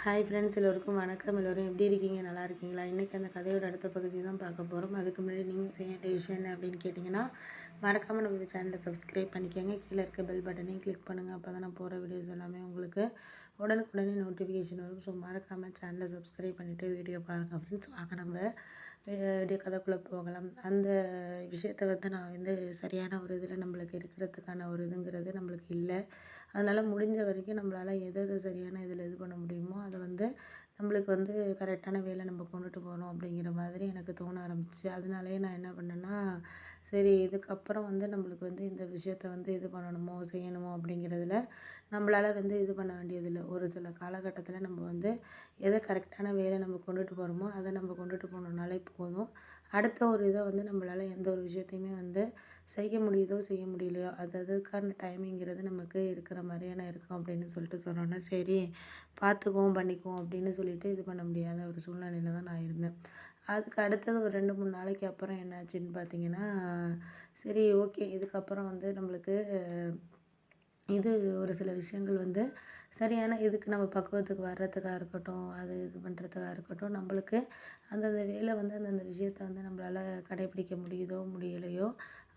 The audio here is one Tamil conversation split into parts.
ஹாய் ஃப்ரெண்ட்ஸ், எல்லோருக்கும் வணக்கம். எல்லோரும் எப்படி இருக்கீங்க? நல்லா இருக்கீங்களா? இன்றைக்கி அந்த கதையோட அடுத்த பகுதி தான் பார்க்க போகிறோம். அதுக்கு முன்னாடி நீங்கள் செய்ய வேண்டிய விஷயம் என்ன அப்படின்னு கேட்டிங்கன்னா, மறக்காமல் நம்ம சேனலை சப்ஸ்கிரைப் பண்ணிக்கோங்க. கீழே இருக்க பெல் பட்டனையும் கிளிக் பண்ணுங்கள். அப்போ தான் நான் போகிற வீடியோஸ் எல்லாமே உங்களுக்கு உடனுக்குடனே நோட்டிஃபிகேஷன் வரும். ஸோ மறக்காமல் சேனலை சப்ஸ்கிரைப் பண்ணிவிட்டு வீடியோ பாருங்கள் ஃப்ரெண்ட்ஸ். வாங்க நம்ம வீடியோ கதைக்குள்ளே போகலாம். அந்த விஷயத்தை நான் சரியான ஒரு இதில் நம்மளுக்கு இருக்கிறதுக்கான ஒரு இதுங்கிறது நம்மளுக்கு இல்லை. அதனால் முடிஞ்ச வரைக்கும் நம்மளால் எது சரியான இதில் இது பண்ண முடியுமோ அதை நம்மளுக்கு கரெக்டான வேலை நம்ம கொண்டுட்டு போகணும் அப்படிங்கிற மாதிரி எனக்கு தோண ஆரம்பிச்சு. அதனாலேயே நான் என்ன பண்ணேன்னா, சரி இதுக்கப்புறம் நம்மளுக்கு இந்த விஷயத்த இது பண்ணணுமோ செய்யணுமோ அப்படிங்கிறதுல நம்மளால் இது பண்ண வேண்டியதில்லை. ஒரு சில காலகட்டத்தில் நம்ம எதை கரெக்டான வேலை நம்ம கொண்டுட்டு போகிறோமோ அதை நம்ம கொண்டுட்டு போனோம்னாலே போதும். அடுத்த ஒரு இதை நம்மளால் எந்த ஒரு விஷயத்தையுமே செய்ய முடியுதோ செய்ய முடியலையோ அதுக்கான டைமிங்கிறது நமக்கு இருக்கிற மாதிரியான இருக்கும் அப்படின்னு சொல்லிட்டு சொன்னோன்னா, சரி பார்த்துக்குவோம் பண்ணிக்குவோம் அப்படின்னு சொல்லிட்டு இது பண்ண முடியாத ஒரு சூழ்நிலையில் தான் நான் இருந்தேன். அதுக்கு அடுத்தது ஒரு 2-3 நாளைக்கு அப்புறம் என்னாச்சுன்னு பார்த்தீங்கன்னா, சரி ஓகே இதுக்கப்புறம் நம்மளுக்கு இது ஒரு சில விஷயங்கள் சரியான இதுக்கு நம்ம பக்குவத்துக்கு வர்றதுக்காக இருக்கட்டும், அது இது பண்ணுறதுக்காக இருக்கட்டும், நம்மளுக்கு அந்தந்த வேலை அந்தந்த விஷயத்த நம்மளால் கடைப்பிடிக்க முடியுதோ முடியலையோ,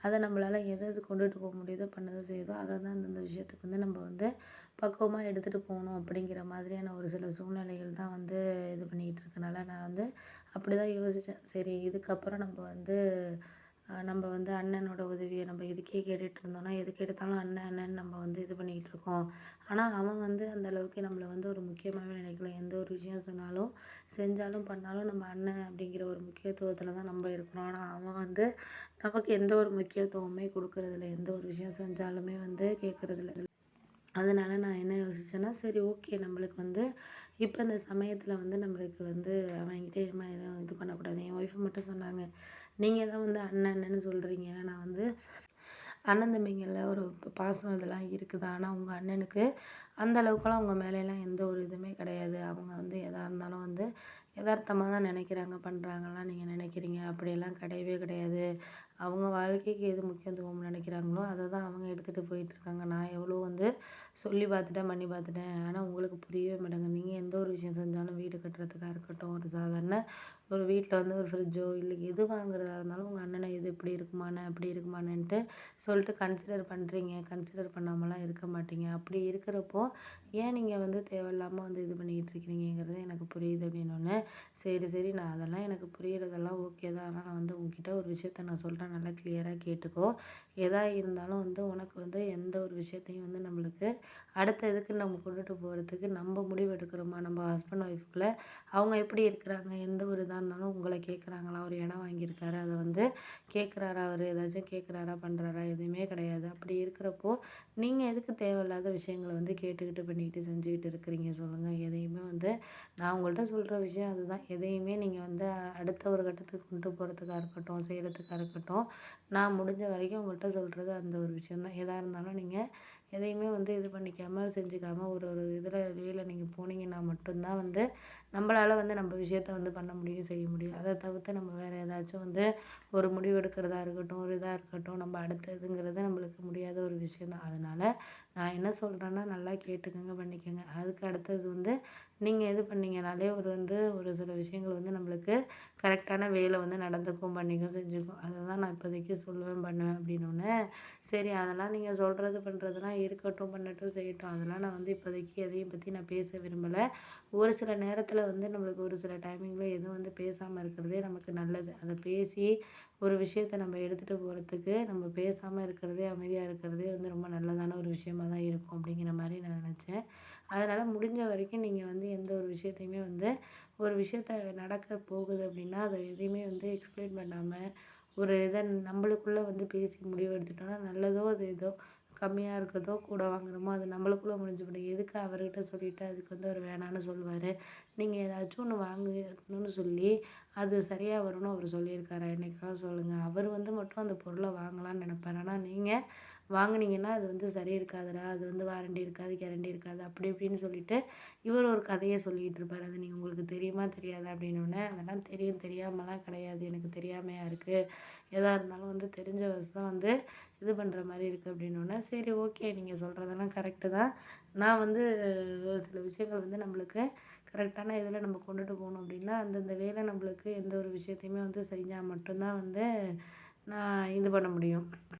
அதை நம்மளால் எது எது கொண்டுட்டு போக முடியுதோ பண்ணதோ செய்யுதோ அதை தான் அந்தந்த விஷயத்துக்கு நம்ம பக்குவமாக எடுத்துகிட்டு போகணும் அப்படிங்கிற மாதிரியான ஒரு சில சூழ்நிலைகள் தான் இது பண்ணிக்கிட்டு இருக்கனால நான் அப்படி தான் யோசித்தேன். சரி இதுக்கப்புறம் நம்ம அண்ணனோட உதவியை நம்ம இதுக்கே கேட்டுட்டு இருந்தோம்னா, எதுக்கு எடுத்தாலும் அண்ணன் அண்ணன்னு நம்ம இது பண்ணிக்கிட்டு இருக்கோம். ஆனால் அவன் அந்த அளவுக்கு நம்மளை ஒரு முக்கியமாகவே நினைக்கல. எந்த ஒரு விஷயம் சொன்னாலும் செஞ்சாலும் பண்ணாலும் நம்ம அண்ணன் அப்படிங்கிற ஒரு முக்கியத்துவத்தில் தான் நம்ம இருக்கிறோம். ஆனால் அவன் நமக்கு எந்த ஒரு முக்கியத்துவமே கொடுக்கறதில்ல. எந்த ஒரு விஷயம் செஞ்சாலுமே கேட்குறதில்ல. அதனால நான் என்ன யோசித்தேன்னா, சரி ஓகே நம்மளுக்கு இப்போ இந்த சமயத்தில் நம்மளுக்கு அவன்கிட்ட இனிமேல் எதுவும் இது பண்ணக்கூடாது. என் ஒய்ஃப் மட்டும் சொன்னாங்க, நீங்கள் தான் அண்ணன் அண்ணன்னு சொல்கிறீங்க. நான் அண்ணன் தம்பிங்கள்ல ஒரு பாசம் இதெல்லாம் இருக்குது. ஆனால் உங்கள் அண்ணனுக்கு அந்த அளவுக்குலாம் உங்கள் மேலெல்லாம் எந்த ஒரு இதுவுமே கிடையாது. அவங்க எதா இருந்தாலும் எதார்த்தமாக தான் நினைக்கிறாங்க பண்ணுறாங்கலாம் நீங்கள் நினைக்கிறீங்க. அப்படியெல்லாம் கிடையவே கிடையாது. அவங்க வாழ்க்கைக்கு எது முக்கியத்துவம் நினைக்கிறாங்களோ அதை தான் அவங்க எடுத்துகிட்டு போயிட்டுருக்காங்க. நான் எவ்வளோ சொல்லி பார்த்துட்டேன், பண்ணி பார்த்துட்டேன். ஆனால் உங்களுக்கு புரியவே மாட்டேங்குது. நீங்கள் எந்த ஒரு விஷயம் செஞ்சாலும் வீடு கட்டுறதுக்காக இருக்கட்டும், ஒரு சாதாரண ஒரு வீட்டில் ஒரு ஃப்ரிட்ஜோ இல்லை எது வாங்குறதா இருந்தாலும் உங்கள் அண்ணனை இது இப்படி இருக்குமாண்ணே அப்படி இருக்குமாண்ணேன்ட்டு சொல்லிட்டு கன்சிடர் பண்ணுறீங்க. கன்சிடர் பண்ணாமலாம் இருக்க மாட்டீங்க. அப்படி இருக்கிறப்போ ஏன் நீங்கள் தேவையில்லாமல் இது பண்ணிக்கிட்டு இருக்கிறீங்கிறது எனக்கு புரியுது அப்படின்னோடனே, சரி சரி நான் அதெல்லாம் எனக்கு புரிகிறதெல்லாம் ஓகே தான். ஆனால் நான் உங்ககிட்ட ஒரு விஷயத்த நான் சொல்கிறேன், நல்லா கிளியராக கேட்டுக்கோ. எதா இருந்தாலும் உனக்கு எந்த ஒரு விஷயத்தையும் நம்மளுக்கு அடுத்த இதுக்கு நம்ம கொண்டுட்டு போகிறதுக்கு நம்ம முடிவு எடுக்கிறோமா, நம்ம ஹஸ்பண்ட் ஒய்ஃபுக்குள்ளே அவங்க எப்படி இருக்கிறாங்க, எந்த ஒரு இதாக இருந்தாலும் உங்களை கேட்குறாங்களா, ஒரு இடம் வாங்கியிருக்காரு அதை கேட்குறாரா, அவர் ஏதாச்சும் கேட்குறாரா பண்ணுறாரா, எதுவுமே கிடையாது. அப்படி இருக்கிறப்போ நீங்கள் எதுக்கு தேவையில்லாத விஷயங்களை கேட்டுக்கிட்டு பண்ணிக்கிட்டு செஞ்சுக்கிட்டு இருக்கிறீங்க சொல்லுங்கள். எதையுமே நான் உங்கள்கிட்ட சொல்கிற விஷயம் அதுதான். எதையுமே நீங்கள் அடுத்த ஒரு கட்டத்துக்கு கொண்டு போகிறதுக்காக இருக்கட்டும், செய்கிறதுக்காக இருக்கட்டும், நான் முடிஞ்ச வரைக்கும் உங்கள்கிட்ட சொல்கிறது அந்த ஒரு விஷயம் தான். எதாக இருந்தாலும் நீங்கள் எதையுமே இது பண்ணிக்காமல் செஞ்சுக்காமல் ஒரு ஒரு இதில் வேலை நீங்கள் போனீங்கன்னா மட்டும்தான் நம்மளால் நம்ம விஷயத்த பண்ண முடியும், செய்ய முடியும். அதை தவிர்த்து நம்ம வேறு ஏதாச்சும் ஒரு முடிவு எடுக்கிறதா இருக்கட்டும், ஒரு இதாக இருக்கட்டும், நம்ம அடுத்ததுங்கிறது நம்மளுக்கு முடியாத ஒரு விஷயம் தான். அதனால் நான் என்ன சொல்கிறேன்னா நல்லா கேட்டுக்கோங்க, பண்ணிக்கோங்க. அதுக்கு அடுத்தது நீங்கள் இது பண்ணீங்கனாலே ஒரு சில விஷயங்கள் நம்மளுக்கு கரெக்டான வேலை நடந்துக்கும், பண்ணிக்கும், செஞ்சுக்கும். அதை தான் நான் இப்போதைக்கு சொல்லுவேன், பண்ணுவேன் அப்படின்னோடனே, சரி அதெல்லாம் நீங்கள் சொல்கிறது பண்ணுறதெல்லாம் இருக்கட்டும், பண்ணட்டும், செய்யட்டும். அதெல்லாம் நான் இப்போதைக்கு எதையும் பற்றி நான் பேச விரும்பலை. ஒரு சில நேரத்தில் நம்மளுக்கு ஒரு சில டைமிங்கில் எதுவும் பேசாமல் இருக்கிறதே நமக்கு நல்லது. அதை பேசி ஒரு விஷயத்த நம்ம எடுத்துகிட்டு போகிறதுக்கு நம்ம பேசாமல் இருக்கிறதே, அமைதியாக இருக்கிறதே ரொம்ப நல்லதான ஒரு விஷயமா தான் இருக்கும் அப்படிங்கிற மாதிரி நான் நினச்சேன். அதனால் முடிஞ்ச வரைக்கும் நீங்கள் எந்த ஒரு விஷயத்தையுமே ஒரு விஷயத்த நடக்க போகுது அப்படின்னா அதை எதையுமே எக்ஸ்பிளைன் பண்ணாமல் ஒரு இதை நம்மளுக்குள்ளே பேசி முடிவு எடுத்துட்டோம்னா நல்லதோ அது ஏதோ கம்மியாக இருக்கிறதோ கூட வாங்குறோமோ அது நம்மளுக்குள்ளே முடிஞ்சுவிடும். எதுக்கு அவர்கிட்ட சொல்லிவிட்டு அதுக்கு அவர் வேணான்னு சொல்லுவார். நீங்கள் ஏதாச்சும் ஒன்று வாங்கணும்னு சொல்லி அது சரியாக வரும்னு அவர் சொல்லியிருக்காரா என்னைக்காவது சொல்லுங்கள். அவர் மட்டும் அந்த பொருளை வாங்கலாம்னு நினைப்பார். ஆனால் நீங்கள் வாங்குனீங்கன்னா அது வந்து சரி இருக்காதுடா, அது வந்து வாரண்டி இருக்காது, கேரண்டி இருக்காது அப்படி இப்படின்னு சொல்லிட்டு இவர் ஒரு கதைய சொல்லிக்கிட்டு இருப்பாரு. அது உங்களுக்கு தெரியுமா தெரியாதா அப்படின்னோனே, அதெல்லாம் தெரியும் தெரியாமலாம் கிடையாது. எனக்கு தெரியாமையா இருக்கு. எதா இருந்தாலும் வந்து தெரிஞ்ச வசம் வந்து இது பண்ணுற மாரி இருக்கு அப்படின்னோனே, சரி ஓகே நீங்க சொல்றதெல்லாம் கரெக்ட்டு தான். நான் வந்து ஒரு சில விஷயங்கள் வந்து நம்மளுக்கு கரெக்டான இதில நம்ம கொண்டுட்டு போகணும் அப்படின்னா, அந்தந்த வேலை நம்மளுக்கு எந்த ஒரு விஷயத்தையுமே வந்து செஞ்சா மட்டும் தான் வந்து நான் இது பண்ண முடியும்.